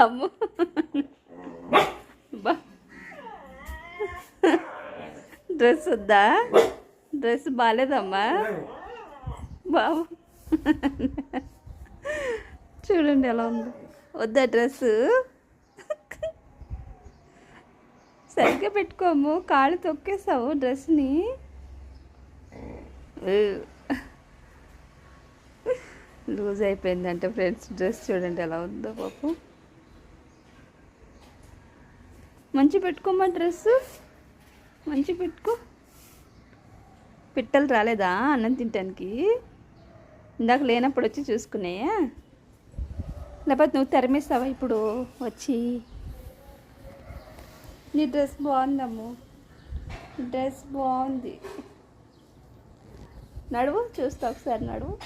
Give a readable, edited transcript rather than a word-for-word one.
అమ్ము బా డ్రెస్ వద్దా? డ్రెస్ బాగాలేదమ్మా బాబు. చూడండి ఎలా ఉందో. వద్దా డ్రెస్సు? సరిగ్గా పెట్టుకోము, కాళ్ళు తొక్కేసావు డ్రెస్ని. లూజ్ అయిపోయిందంటే ఫ్రెండ్స్ డ్రెస్ చూడండి ఎలా ఉందో పాపు. మంచి పెట్టుకోమ్మా డ్రెస్సు, మంచి పెట్టుకో. పిట్టలు రాలేదా అన్నం తినటానికి? ఇందాక లేనప్పుడు వచ్చి చూసుకున్నాయా? లేకపోతే నువ్వు తరిమేస్తావా ఇప్పుడు వచ్చి? నీ డ్రెస్ బాగుందమ్ము, డ్రెస్ బాగుంది. నడువు చూస్తా ఒకసారి, నడువు.